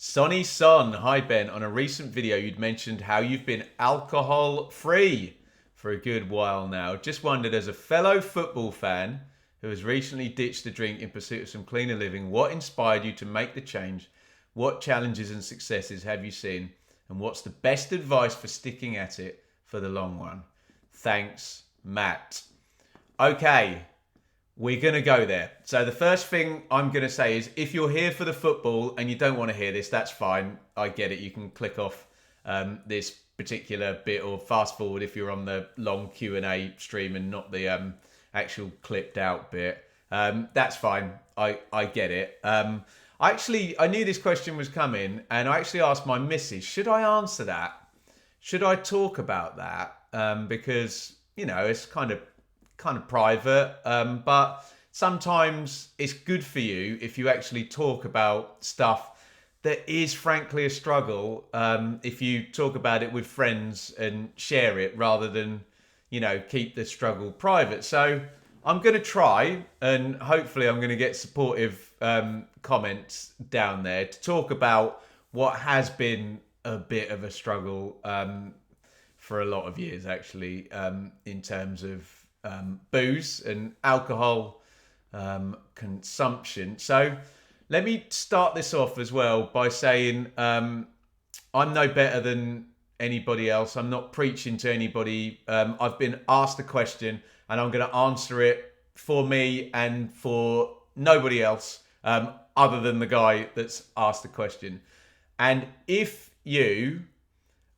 Sonny Son, hi Ben. On a recent video, you'd mentioned how you've been alcohol free for a good while now. Just wondered, as a fellow football fan who has recently ditched the drink in pursuit of some cleaner living, what inspired you to make the change? What challenges and successes have you seen? And what's the best advice for sticking at it for the long run? Thanks, Matt. Okay, we're going to go there. So the first thing I'm going to say is, if you're here for the football and you don't want to hear this, that's fine. I get it. You can click off this particular bit or fast forward if you're on the long Q&A stream and not the actual clipped out bit. That's fine. I get it. I knew this question was coming, and I actually asked my missus, should I answer that? Should I talk about that? Because, it's kind of private, but sometimes it's good for you if you actually talk about stuff that is frankly a struggle, if you talk about it with friends and share it rather than keep the struggle private. So I'm going to try, and hopefully I'm going to get supportive comments down there to talk about what has been a bit of a struggle for a lot of years, actually, in terms of booze and alcohol consumption. So let me start this off as well by saying I'm no better than anybody else. I'm not preaching to anybody. I've been asked a question and I'm going to answer it for me and for nobody else other than the guy that's asked the question. And if you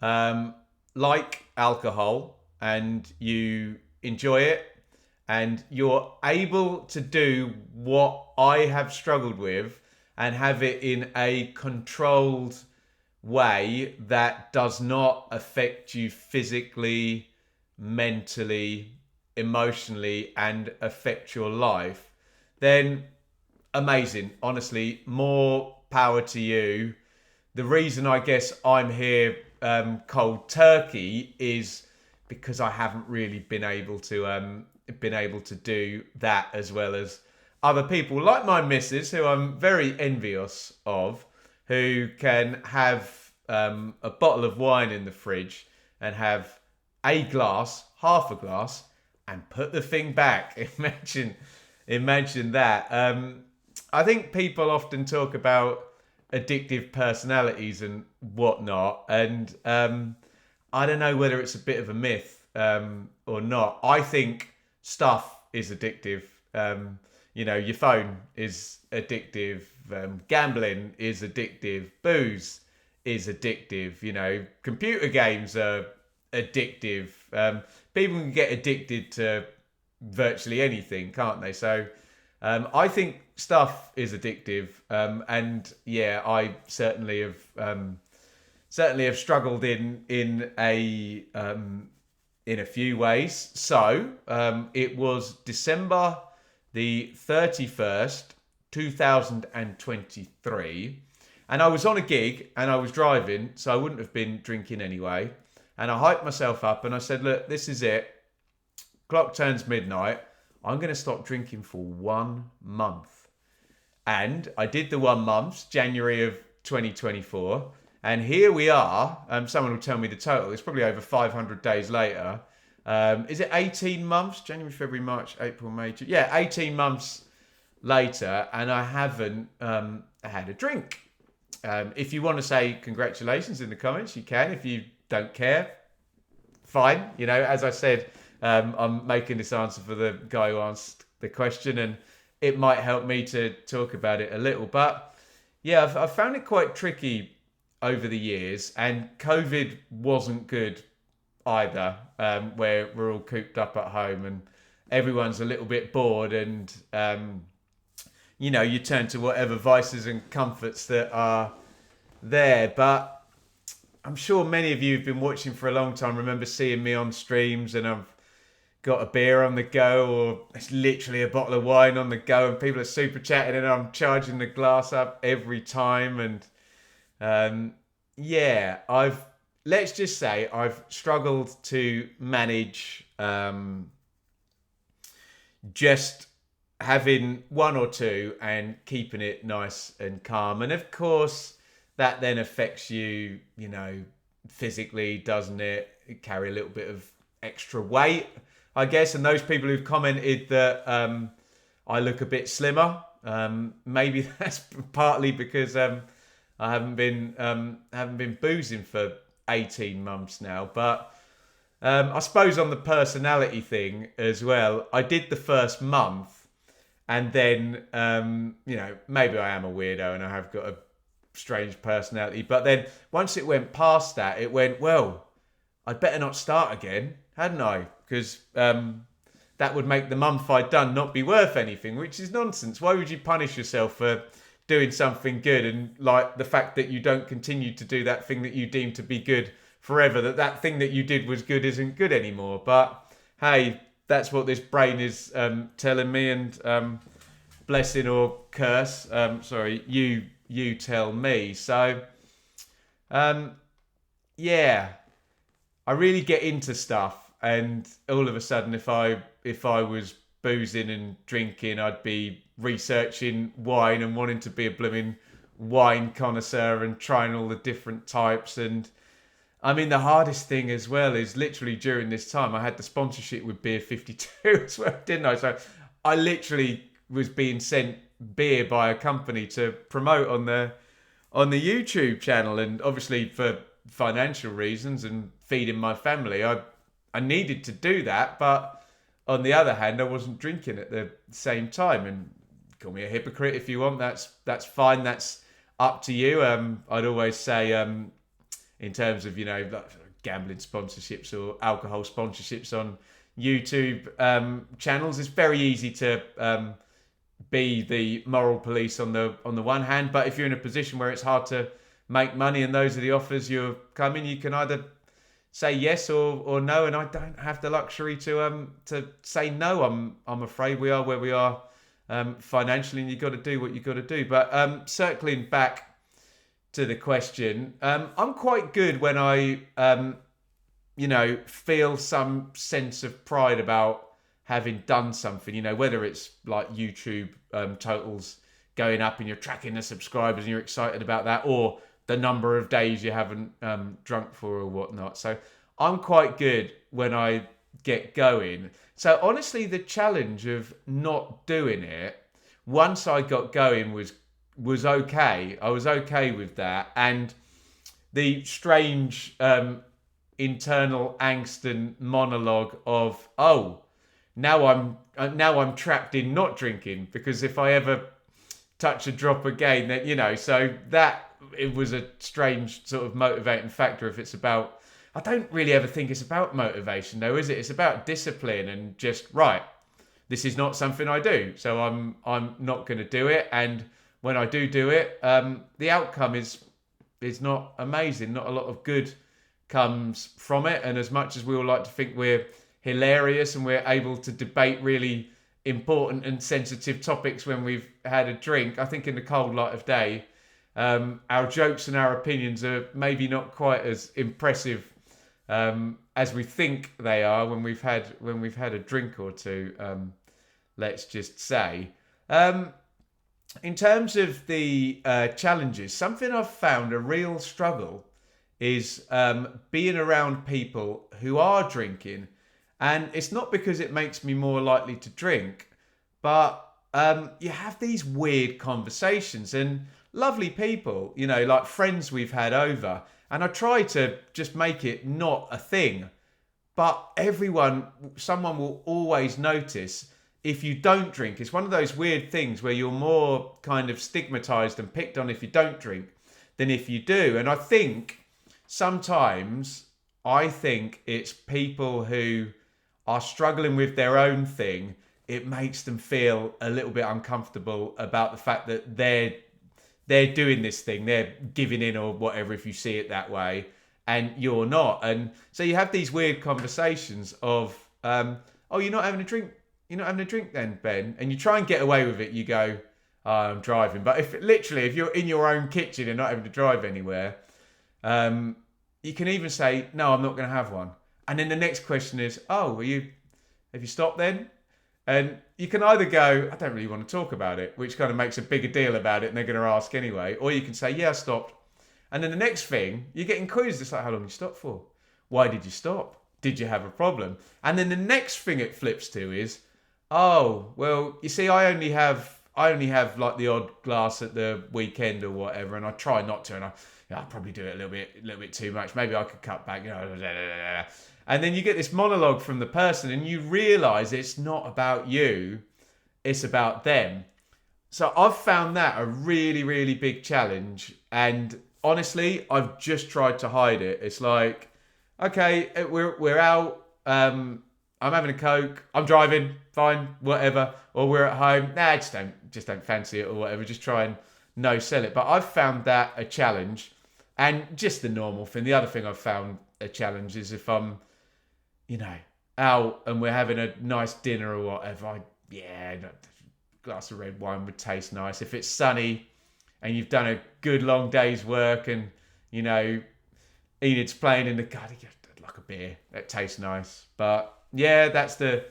like alcohol and you enjoy it and you're able to do what I have struggled with and have it in a controlled way that does not affect you physically, mentally, emotionally, and affect your life, then amazing. Honestly, more power to you. The reason I guess I'm here cold turkey is because I haven't really been able to do that as well as other people like my missus, who I'm very envious of, who can have a bottle of wine in the fridge and have a glass, half a glass, and put the thing back. Imagine that. I think people often talk about addictive personalities and whatnot, and I don't know whether it's a bit of a myth or not. I think stuff is addictive. Your phone is addictive. Gambling is addictive. Booze is addictive. Computer games are addictive. People can get addicted to virtually anything, can't they? So I think stuff is addictive, and yeah, I certainly have struggled in a few ways. So it was December the 31st, 2023, and I was on a gig and I was driving, so I wouldn't have been drinking anyway. And I hyped myself up and I said, look, this is it. Clock turns midnight. I'm going to stop drinking for 1 month. And I did the 1 month, January of 2024. And here we are. Someone will tell me the total. It's probably over 500 days later. Is it 18 months? January, February, March, April, May, June. Yeah, 18 months later. And I haven't had a drink. If you want to say congratulations in the comments, you can. If you don't care, fine. As I said, I'm making this answer for the guy who asked the question, and it might help me to talk about it a little. But yeah, I've found it quite tricky over the years, and COVID wasn't good either, where we're all cooped up at home and everyone's a little bit bored, and you turn to whatever vices and comforts that are there. But I'm sure many of you who've been watching for a long time remember seeing me on streams and I've got a beer on the go, or it's literally a bottle of wine on the go, and people are super chatting and I'm charging the glass up every time. And let's just say I've struggled to manage just having one or two and keeping it nice and calm. And of course, that then affects you, physically, doesn't it? You carry a little bit of extra weight, I guess. And those people who've commented that I look a bit slimmer, maybe that's partly because I haven't been boozing for 18 months now. But I suppose on the personality thing as well, I did the first month, and then maybe I am a weirdo and I have got a strange personality. But then once it went past that, it went, well, I'd better not start again, hadn't I? Because that would make the month I'd done not be worth anything, which is nonsense. Why would you punish yourself for doing something good, and like the fact that you don't continue to do that thing that you deem to be good forever, that thing that you did was good isn't good anymore? But hey, that's what this brain is telling me, and blessing or curse, sorry, you tell me. So yeah, I really get into stuff, and all of a sudden, if I was boozing and drinking, I'd be researching wine and wanting to be a blooming wine connoisseur and trying all the different types. And I mean, the hardest thing as well is literally during this time, I had the sponsorship with Beer 52 as well, didn't I? So I literally was being sent beer by a company to promote on the YouTube channel, and obviously for financial reasons and feeding my family, I needed to do that. But on the other hand, I wasn't drinking at the same time. And call me a hypocrite if you want. That's fine. That's up to you. I'd always say, in terms of like gambling sponsorships or alcohol sponsorships on YouTube channels, it's very easy to be the moral police on the one hand, but if you're in a position where it's hard to make money and those are the offers you're coming, you can either say yes or no. And I don't have the luxury to say no. I'm afraid we are where we are financially, and you've got to do what you've got to do. But circling back to the question, I'm quite good when I feel some sense of pride about having done something, whether it's like YouTube totals going up and you're tracking the subscribers and you're excited about that, or the number of days you haven't drunk for or whatnot. So I'm quite good when I get going. So honestly, the challenge of not doing it, once I got going, was okay. I was okay with that. And the strange internal angst and monologue of, now I'm trapped in not drinking, because if I ever touch a drop again, then so that it was a strange sort of motivating factor. If it's about, I don't really ever think it's about motivation though, is it? It's about discipline and just, right, this is not something I do, so I'm not going to do it. And when I do it, the outcome is not amazing. Not a lot of good comes from it. And as much as we all like to think we're hilarious and we're able to debate really important and sensitive topics when we've had a drink, I think in the cold light of day, our jokes and our opinions are maybe not quite as impressive as we think they are when we've had a drink or two. Let's just say, in terms of the challenges, something I've found a real struggle is being around people who are drinking. And it's not because it makes me more likely to drink, but you have these weird conversations and lovely people, like friends we've had over. And I try to just make it not a thing. But someone will always notice if you don't drink. It's one of those weird things where you're more kind of stigmatized and picked on if you don't drink than if you do. And I think sometimes it's people who are struggling with their own thing. It makes them feel a little bit uncomfortable about the fact that they're doing this thing, they're giving in or whatever, if you see it that way, and you're not. And so you have these weird conversations of, you're not having a drink. You're not having a drink then, Ben? And you try and get away with it. You go, I'm driving. But if you're in your own kitchen and not having to drive anywhere, you can even say, no, I'm not going to have one. And then the next question is, have you stopped then? And you can either go, I don't really want to talk about it, which kind of makes a bigger deal about it and they're going to ask anyway. Or you can say, yeah, I stopped. And then the next thing, you're getting quizzed. It's like, how long did you stop for? Why did you stop? Did you have a problem? And then the next thing it flips to is, oh, well, you see, I only have like the odd glass at the weekend or whatever, and I try not to, and I probably do it a little bit too much. Maybe I could cut back, And then you get this monologue from the person, and you realise it's not about you, it's about them. So I've found that a really, really big challenge, and honestly, I've just tried to hide it. It's like, okay, we're out. I'm having a Coke. I'm driving. Fine, whatever. Or we're at home. Nah, just don't fancy it or whatever. Just try and no sell it. But I've found that a challenge, and just the normal thing. The other thing I've found a challenge is if I'm, out and we're having a nice dinner or whatever. A glass of red wine would taste nice. If it's sunny and you've done a good long day's work, and Enid's playing in the garden, I'd like a beer. That tastes nice. But yeah, that's the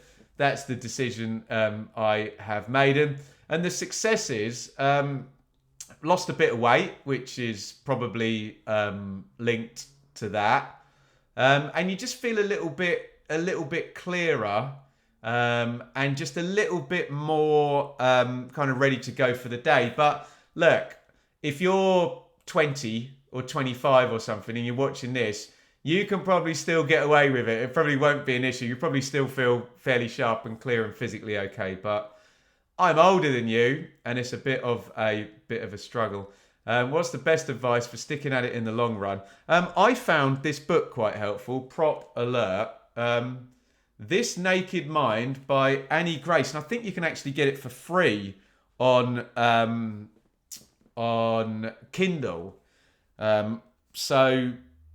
decision I have made. And the success is lost a bit of weight, which is probably linked to that. And you just feel a little bit clearer, and just a little bit more kind of ready to go for the day. But look, if you're 20 or 25 or something and you're watching this, you can probably still get away with it. It probably won't be an issue. You probably still feel fairly sharp and clear and physically okay. But I'm older than you, and it's a bit of a struggle. What's the best advice for sticking at it in the long run? I found this book quite helpful. Prop alert. This Naked Mind by Annie Grace, and I think you can actually get it for free on Kindle. So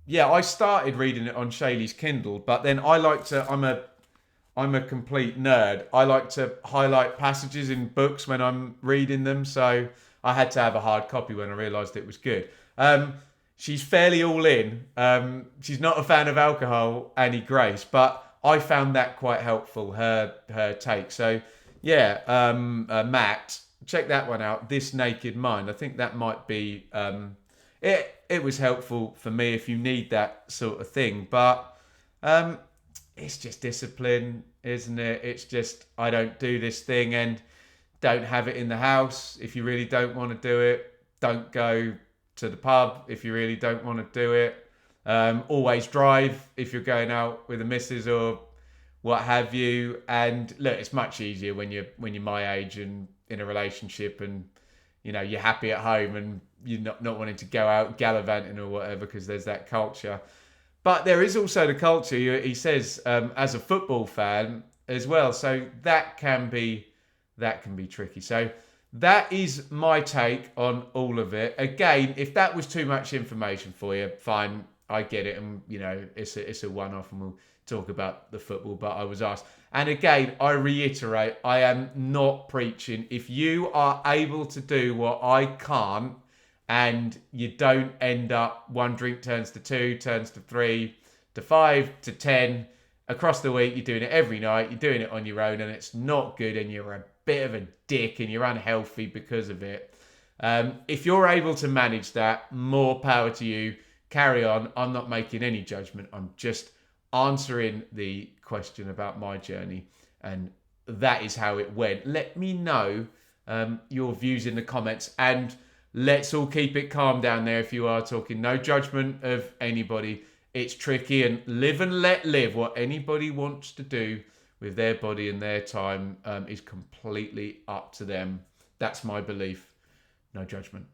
yeah, I started reading it on Shaylee's Kindle, but then I'm a complete nerd. I like to highlight passages in books when I'm reading them, so I had to have a hard copy when I realised it was good. She's fairly all in. She's not a fan of alcohol, Annie Grace, but I found that quite helpful, her take. So yeah, Matt, check that one out, This Naked Mind. I think that might be... It was helpful for me if you need that sort of thing. But it's just discipline, isn't it? It's just, I don't do this thing, and don't have it in the house. If you really don't want to do it, don't go to the pub if you really don't want to do it. Always drive if you're going out with a missus or what have you. And look, it's much easier when you're my age and in a relationship, and you're happy at home, and you're not wanting to go out gallivanting or whatever, because there's that culture. But there is also the culture, he says, as a football fan as well. So that can be tricky. So that is my take on all of it. Again, if that was too much information for you, fine, I get it. And, it's a one-off, and we'll talk about the football. But I was asked. And again, I reiterate, I am not preaching. If you are able to do what I can't, and you don't end up, one drink turns to 2, turns to 3, to 5, to 10, across the week, you're doing it every night, you're doing it on your own, and it's not good, and you're a bit of a dick, and you're unhealthy because of it. If you're able to manage that, more power to you. Carry on. I'm not making any judgment. I'm just answering the question about my journey, and that is how it went. Let me know your views in the comments, and let's all keep it calm down there if you are talking. No judgment of anybody. It's tricky, and live and let live. What anybody wants to do with their body and their time is completely up to them. That's my belief. No judgment.